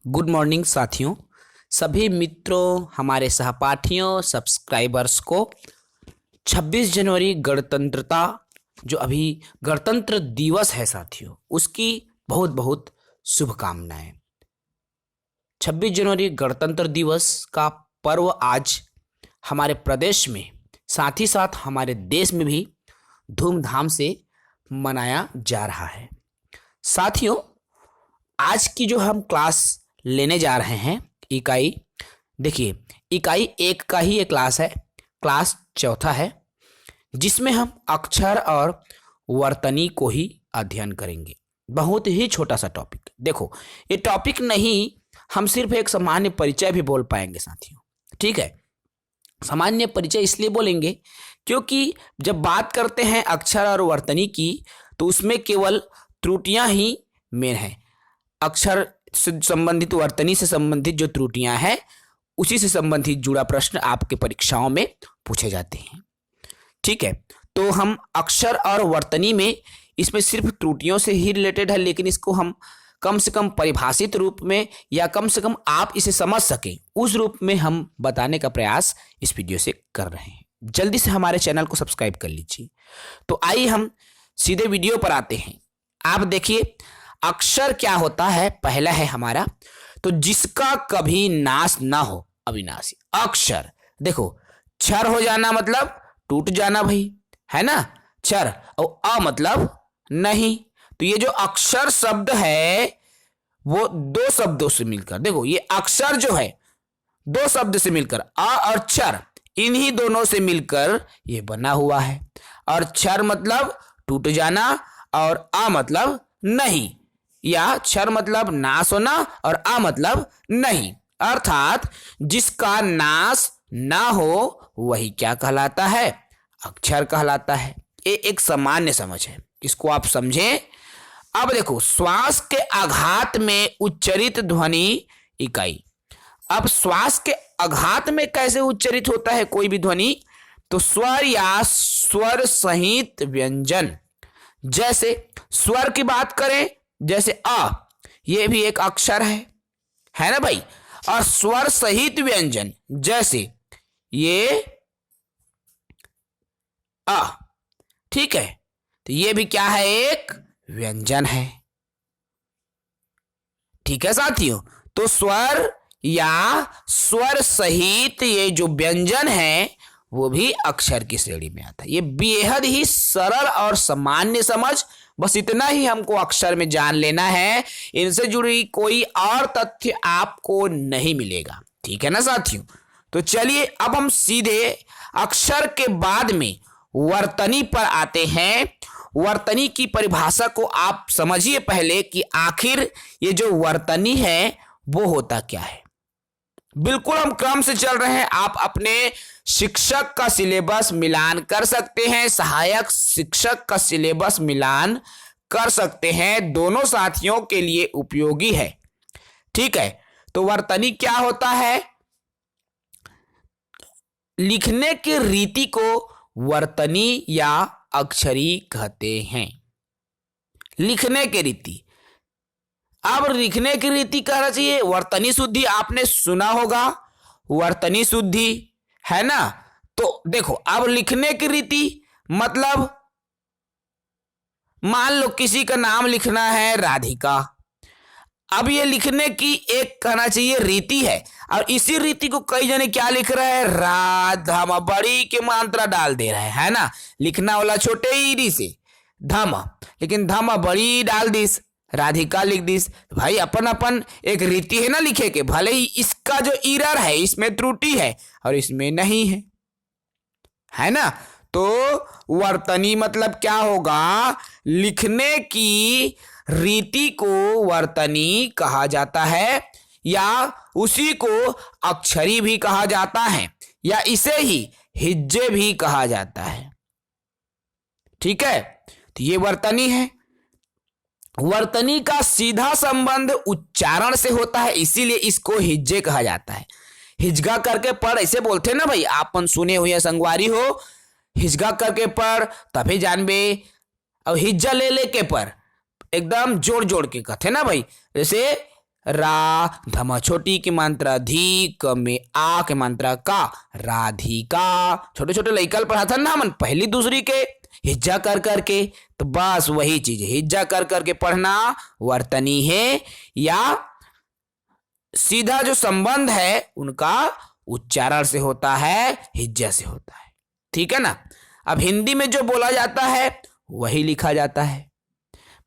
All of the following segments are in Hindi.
गुड मॉर्निंग साथियों, सभी मित्रों, हमारे सहपाठियों, सब्सक्राइबर्स को 26 जनवरी गणतंत्रता जो अभी गणतंत्र दिवस है साथियों, उसकी बहुत बहुत शुभकामनाएं। 26 जनवरी गणतंत्र दिवस का पर्व आज हमारे प्रदेश में, साथ ही साथ हमारे देश में भी धूमधाम से मनाया जा रहा है। साथियों, आज की जो हम क्लास लेने जा रहे हैं इकाई, देखिए इकाई 1 का ही एक क्लास है, क्लास चौथा है, जिसमें हम अक्षर और वर्तनी को ही अध्ययन करेंगे। बहुत ही छोटा सा टॉपिक। देखो, ये टॉपिक नहीं, हम सिर्फ एक सामान्य परिचय भी बोल पाएंगे साथियों। ठीक है, सामान्य परिचय इसलिए बोलेंगे क्योंकि जब बात करते हैं अक्षर और वर्तनी की, तो उसमें केवल त्रुटियां ही मेन हैं। अक्षर से संबंधित, वर्तनी से संबंधित जो त्रुटियां हैं, उसी से संबंधित जुड़ा प्रश्न आपके परीक्षाओं में पूछे जाते हैं। ठीक है, तो हम अक्षर और वर्तनी में इसमें सिर्फ त्रुटियों से ही रिलेटेड है, लेकिन इसको हम कम से कम परिभाषित रूप में, या कम से कम आप इसे समझ सकें उस रूप में हम बताने का प्रयास इस वीडियो से कर रहे हैं। जल्दी से हमारे चैनल को सब्सक्राइब कर लीजिए। तो आइए हम सीधे वीडियो पर आते हैं। आप देखिए, अक्षर क्या होता है। पहला है हमारा, तो जिसका कभी नाश ना हो, अविनाशी। अक्षर देखो, क्षर हो जाना मतलब टूट जाना भाई, है ना, क्षर। और अ मतलब नहीं। तो ये जो अक्षर शब्द है वो दो शब्दों से मिलकर, देखो ये अक्षर जो है दो शब्द से मिलकर, अ और क्षर, इन्हीं दोनों से मिलकर ये बना हुआ है। और क्षर मतलब टूट जाना और अ मतलब नहीं, या क्षर मतलब नाश होना और अ मतलब नहीं। अर्थात जिसका नाश ना हो वही क्या कहलाता है, अक्षर कहलाता है। ये एक सामान्य समझ है, इसको आप समझें। अब देखो, श्वास के आघात में उच्चरित ध्वनि इकाई। अब श्वास के आघात में कैसे उच्चरित होता है कोई भी ध्वनि, तो स्वर या स्वर सहित व्यंजन। जैसे स्वर की बात करें, जैसे अ, ये भी एक अक्षर है ना भाई। और स्वर सहित व्यंजन, जैसे ये अ, ठीक है, तो ये भी क्या है, एक व्यंजन है। ठीक है साथियों, तो स्वर या स्वर सहित ये जो व्यंजन है वो भी अक्षर की श्रेणी में आता है। ये बेहद ही सरल और सामान्य समझ, बस इतना ही हमको अक्षर में जान लेना है। इनसे जुड़ी कोई और तथ्य आपको नहीं मिलेगा। ठीक है ना साथियों। तो चलिए अब हम सीधे अक्षर के बाद में वर्तनी पर आते हैं। वर्तनी की परिभाषा को आप समझिए पहले कि आखिर ये जो वर्तनी है वो होता क्या है। बिल्कुल हम क्रम से चल रहे हैं। आप अपने शिक्षक का सिलेबस मिलान कर सकते हैं, सहायक शिक्षक का सिलेबस मिलान कर सकते हैं, दोनों साथियों के लिए उपयोगी है। ठीक है, तो वर्तनी क्या होता है, लिखने की रीति को वर्तनी या अक्षरी कहते हैं। लिखने की रीति, अब लिखने की रीति कहना चाहिए वर्तनी शुद्धि। आपने सुना होगा वर्तनी शुद्धि, है ना। तो देखो, अब लिखने की रीति मतलब मान लो किसी का नाम लिखना है राधिका। अब ये लिखने की एक कहना चाहिए रीति है, और इसी रीति को कई जने क्या लिख रहे हैं, राधा बड़ी के मात्रा डाल दे रहे है ना। लिखना वाला छोटे ई से धम, लेकिन धम बड़ी डाल दिस, राधिका लिख दिस। भाई अपन अपन एक रीति है ना लिखे के, भले ही इसका जो इरर है इसमें त्रुटि है और इसमें नहीं है ना। तो वर्तनी मतलब क्या होगा, लिखने की रीति को वर्तनी कहा जाता है, या उसी को अक्षरी भी कहा जाता है, या इसे ही हिज्जे भी कहा जाता है। ठीक है, तो ये वर्तनी है। वर्तनी का सीधा संबंध उच्चारण से होता है, इसीलिए इसको हिज्जे कहा जाता है। हिजगा करके पढ़ ऐसे बोलते ना भाई, आपन सुने हुए संगवारी हो, हिजगा करके पढ़ तभी जानबे, और हिज्जा ले लेके पढ़, एकदम जोड़ जोड़ के कहते ना भाई। जैसे रा, धमा छोटी की मात्रा धी, क में आ की मात्रा का, राधिका। छोटे छोटे लइकल पढ़ा था ना मन पहली दूसरी के हिज्जा कर करके, तो बस वही चीज है, हिज्जा कर करके पढ़ना वर्तनी है, या सीधा जो संबंध है उनका उच्चारण से होता है, हिज्जा से होता है। ठीक है ना। अब हिंदी में जो बोला जाता है वही लिखा जाता है।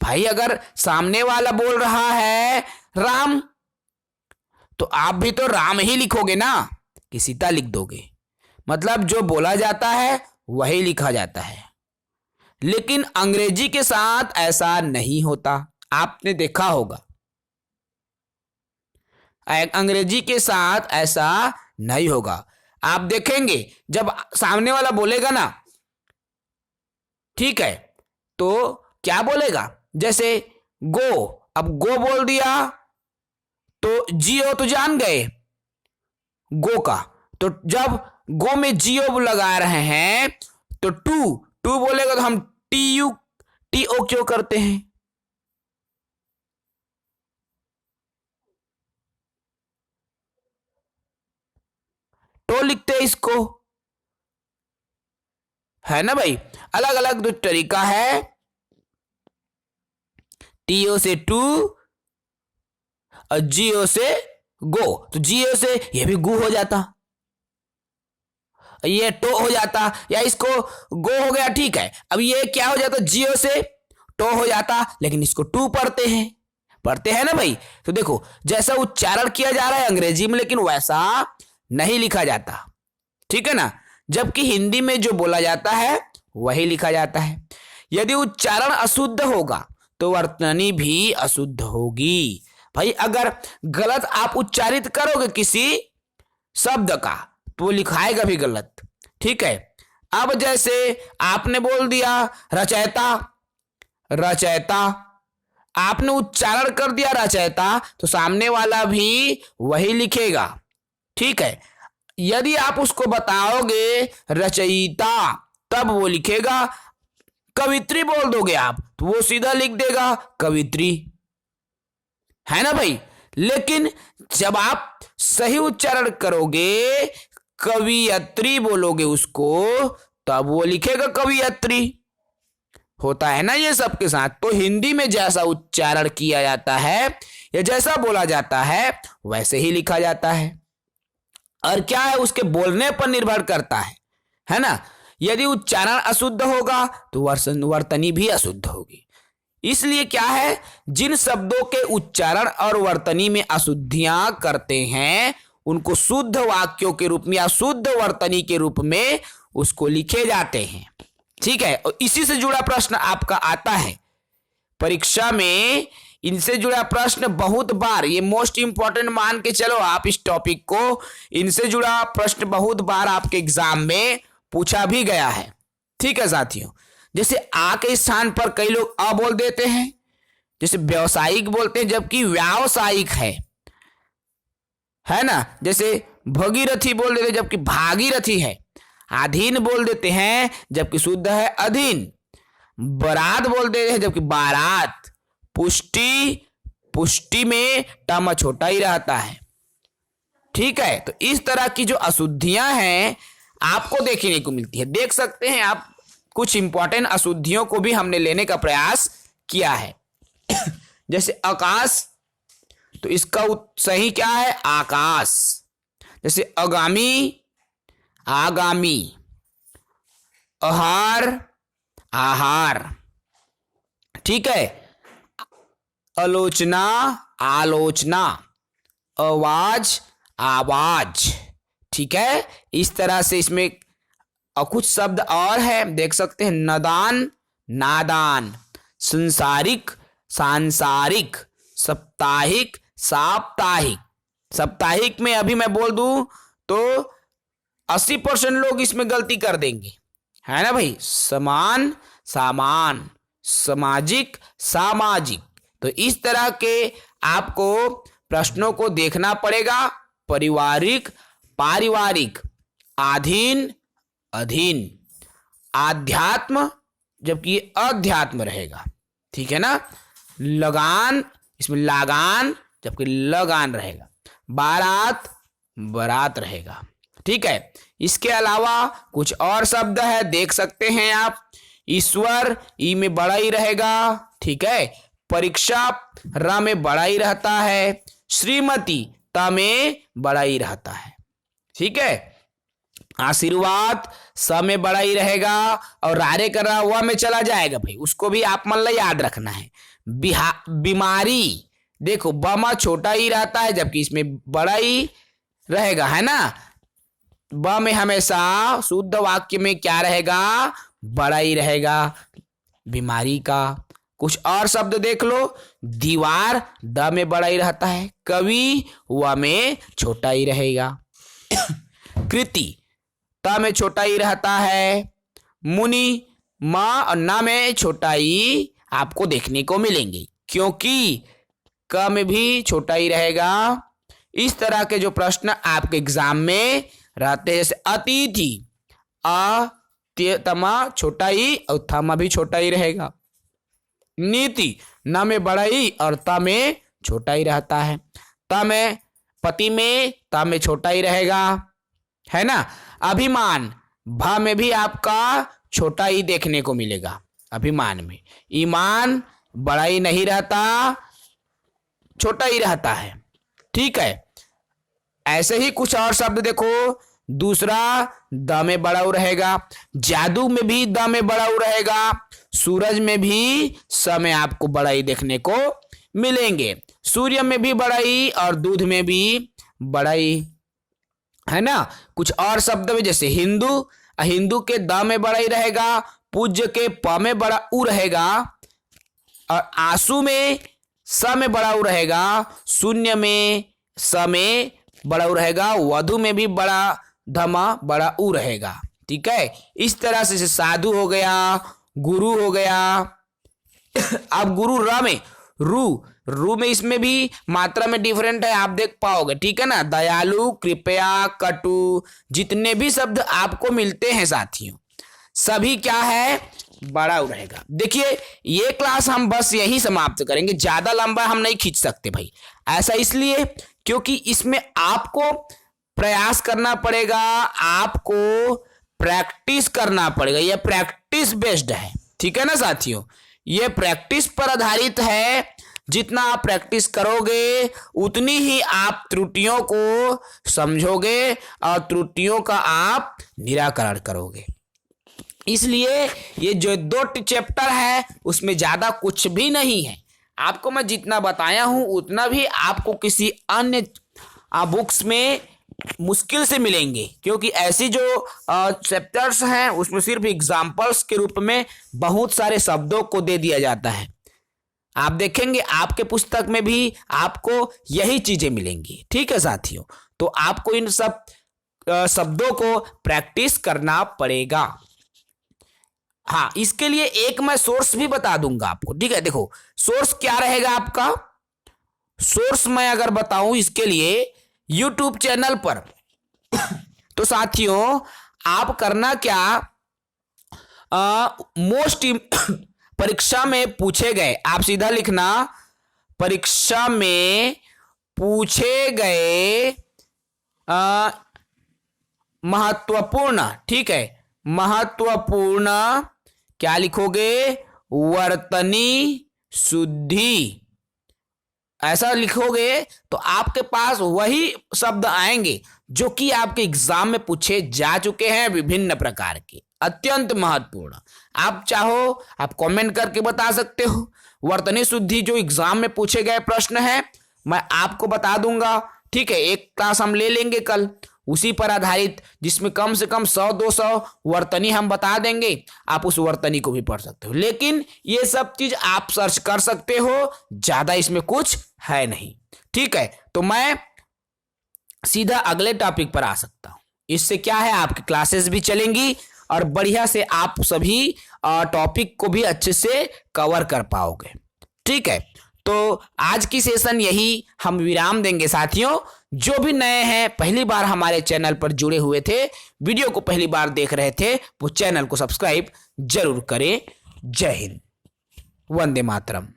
भाई अगर सामने वाला बोल रहा है राम, तो आप भी तो राम ही लिखोगे ना, कि सीता लिख दोगे। मतलब जो बोला जाता है वही लिखा जाता है। लेकिन अंग्रेजी के साथ ऐसा नहीं होता, आपने देखा होगा। अंग्रेजी के साथ ऐसा नहीं होगा। आप देखेंगे जब सामने वाला बोलेगा ना, ठीक है, तो क्या बोलेगा, जैसे गो, अब गो बोल दिया तो जियो तो जान गए गो का, तो जब गो में जियो लगा रहे हैं तो टू टू बोलेगा, तो हम टी ओ क्यों करते हैं? तो लिखते हैं इसको, है ना भाई। अलग अलग जो तरीका है, टीओ से टू और जीओ से गो, तो जीओ से ये भी गु हो जाता, ये टो हो जाता, या इसको गो हो गया, ठीक है। अब ये क्या हो जाता, जियो से टो हो जाता, लेकिन इसको टू पढ़ते हैं ना भाई। तो देखो जैसा उच्चारण किया जा रहा है अंग्रेजी में, लेकिन वैसा नहीं लिखा जाता, ठीक है ना। जबकि हिंदी में जो बोला जाता है वही लिखा जाता है। यदि उच्चारण अशुद्ध होगा तो वर्तनी भी अशुद्ध होगी। भाई अगर गलत आप उच्चारित करोगे किसी शब्द का तो वो लिखाएगा भी गलत, ठीक है। अब जैसे आपने बोल दिया रचयिता, रचयिता, आपने उच्चारण कर दिया रचयिता, तो सामने वाला भी वही लिखेगा, ठीक है। यदि आप उसको बताओगे रचयिता, तब वो लिखेगा। कवित्री बोल दोगे आप तो वो सीधा लिख देगा कवित्री, है ना भाई। लेकिन जब आप सही उच्चारण करोगे, कवियत्री बोलोगे उसको, तब वो लिखेगा कवियत्री। होता है ना ये सबके साथ। तो हिंदी में जैसा उच्चारण किया जाता है या जैसा बोला जाता है वैसे ही लिखा जाता है। और क्या है, उसके बोलने पर निर्भर करता है ना। यदि उच्चारण अशुद्ध होगा तो वर्तनी भी अशुद्ध होगी। इसलिए क्या है, जिन शब्दों के उच्चारण और वर्तनी में अशुद्धियां करते हैं उनको शुद्ध वाक्यों के रूप में या शुद्ध वर्तनी के रूप में उसको लिखे जाते हैं, ठीक है। और इसी से जुड़ा प्रश्न आपका आता है परीक्षा में। इनसे जुड़ा प्रश्न बहुत बार, ये मोस्ट इंपॉर्टेंट मान के चलो आप इस टॉपिक को, इनसे जुड़ा प्रश्न बहुत बार आपके एग्जाम में पूछा भी गया है, ठीक है साथियों। जैसे आ के स्थान पर कई लोग अ बोल देते हैं, जैसे व्यावसायिक बोलते हैं जबकि व्यावसायिक है ना। जैसे भगीरथी बोल देते हैं जबकि भागीरथी है। अधीन बोल देते हैं जबकि शुद्ध है अधीन। बारात बोल देते हैं जबकि बारात। पुष्टि में टामा छोटा ही रहता है, ठीक है। तो इस तरह की जो अशुद्धियां हैं आपको देखने को मिलती है। देख सकते हैं आप, कुछ इंपॉर्टेंट अशुद्धियों को भी हमने लेने का प्रयास किया है। जैसे आकाश, तो इसका सही क्या है, आकाश। जैसे आगामी, आगामी। आहार, आहार, ठीक है। आलोचना, आलोचना। आवाज, आवाज, ठीक है। इस तरह से इसमें और कुछ शब्द और है, देख सकते हैं। नदान, नादान। संसारिक, सांसारिक। साप्ताहिक, साप्ताहिक। साप्ताहिक में अभी मैं बोल दूं तो 80% लोग इसमें गलती कर देंगे, है ना भाई। समान, सामान। सामाजिक, सामाजिक। तो इस तरह के आपको प्रश्नों को देखना पड़ेगा। पारिवारिक, पारिवारिक। अधीन, अधीन। आध्यात्म जबकि अध्यात्म रहेगा, ठीक है ना। लगान, इसमें लगान, जबकि लगान रहेगा। बारात बारात रहेगा। ठीक है, इसके अलावा कुछ और शब्द है, देख सकते हैं आप। ईश्वर ई में बड़ा ही रहेगा। ठीक है, परीक्षा र में बड़ा ही रहता है। श्रीमती त में बड़ा ही रहता है। ठीक है, आशीर्वाद स में बड़ा ही रहेगा और रारे कर रहा वह में चला जाएगा भाई, उसको भी आप मन ला याद रखना है। बीमारी देखो ब छोटा ही रहता है जबकि इसमें बड़ा ही रहेगा, है ना। ब में हमेशा शुद्ध वाक्य में क्या रहेगा, बड़ा ही रहेगा बीमारी का। कुछ और शब्द देख लो, दीवार द में बड़ा ही रहता है, कवि व में छोटा ही रहेगा, कृति त में छोटा ही रहता है, मुनि म और न में छोटा ही आपको देखने को मिलेंगे क्योंकि क में भी छोटा ही रहेगा। इस तरह के जो प्रश्न आपके एग्जाम में रहते हैं, जैसे अतिथि तमा छोटा ही और थमा भी छोटा ही रहेगा। नीति न में बड़ा ही और त में छोटा ही रहता है। त में पति में त में छोटा ही रहेगा, है ना। अभिमान भ में भी आपका छोटा ही देखने को मिलेगा अभिमान में। ईमान बड़ा ही नहीं रहता, छोटा ही रहता है। ठीक है, ऐसे ही कुछ और शब्द देखो। दूसरा द में बड़ा रहेगा, जादू में भी द में बड़ा रहेगा, सूरज में भी स में आपको बड़ा ही देखने को मिलेंगे, सूर्य में भी बड़ा ही और दूध में भी बड़ा ही, है ना। कुछ और शब्द में जैसे हिंदू, हिंदू के द में बड़ा ही रहेगा, पूज्य के प में बड़ा उ रहेगा और आंसू में स में बड़ा उ रहेगा, शून्य में स में बड़ा उ रहेगा, वधु में भी बड़ा धमा बड़ा उ रहेगा। ठीक है, इस तरह से साधु हो गया, गुरु हो गया। अब गुरु र में रू में इसमें भी मात्रा में डिफरेंट है, आप देख पाओगे। ठीक है ना, दयालु, कृपया, कटु, जितने भी शब्द आपको मिलते हैं साथियों, सभी क्या है, बड़ा रहेगा। देखिए ये क्लास हम बस यही समाप्त करेंगे, ज्यादा लंबा हम नहीं खींच सकते भाई। ऐसा इसलिए क्योंकि इसमें आपको प्रयास करना पड़ेगा, आपको प्रैक्टिस करना पड़ेगा। यह प्रैक्टिस बेस्ड है। ठीक है ना साथियों, यह प्रैक्टिस पर आधारित है। जितना आप प्रैक्टिस करोगे उतनी ही आप त्रुटियों को समझोगे और त्रुटियों का आप निराकरण करोगे। इसलिए ये जो 2 चैप्टर है उसमें ज्यादा कुछ भी नहीं है। आपको मैं जितना बताया हूं उतना भी आपको किसी अन्य बुक्स में मुश्किल से मिलेंगे, क्योंकि ऐसी जो चैप्टर्स हैं उसमें सिर्फ एग्जाम्पल्स के रूप में बहुत सारे शब्दों को दे दिया जाता है। आप देखेंगे आपके पुस्तक में भी आपको यही चीजें मिलेंगी। ठीक है साथियों, तो आपको इन सब शब्दों को प्रैक्टिस करना पड़ेगा। हाँ, इसके लिए एक मैं सोर्स भी बता दूंगा आपको। ठीक है, देखो सोर्स क्या रहेगा आपका। सोर्स मैं अगर बताऊं इसके लिए YouTube चैनल पर तो साथियों आप करना क्या, मोस्ट परीक्षा में पूछे गए, आप सीधा लिखना परीक्षा में पूछे गए महत्वपूर्ण, ठीक है, महत्वपूर्ण क्या लिखोगे, वर्तनी शुद्धि, ऐसा लिखोगे तो आपके पास वही शब्द आएंगे जो कि आपके एग्जाम में पूछे जा चुके हैं, विभिन्न प्रकार के, अत्यंत महत्वपूर्ण। आप चाहो आप कमेंट करके बता सकते हो। वर्तनी शुद्धि जो एग्जाम में पूछे गए प्रश्न है मैं आपको बता दूंगा। ठीक है, एक क्लास हम ले लेंगे कल उसी पर आधारित, जिसमें कम से कम 100-200 वर्तनी हम बता देंगे। आप उस वर्तनी को भी पढ़ सकते हो, लेकिन ये सब चीज आप सर्च कर सकते हो, ज्यादा इसमें कुछ है नहीं। ठीक है, तो मैं सीधा अगले टॉपिक पर आ सकता हूं। इससे क्या है, आपकी क्लासेस भी चलेंगी और बढ़िया से आप सभी टॉपिक को भी अच्छे से कवर कर पाओगे। ठीक है, तो आज की सेशन यही हम विराम देंगे साथियों। जो भी नए हैं, पहली बार हमारे चैनल पर जुड़े हुए थे, वीडियो को पहली बार देख रहे थे, वो चैनल को सब्सक्राइब जरूर करें। जय हिंद, वंदे मातरम।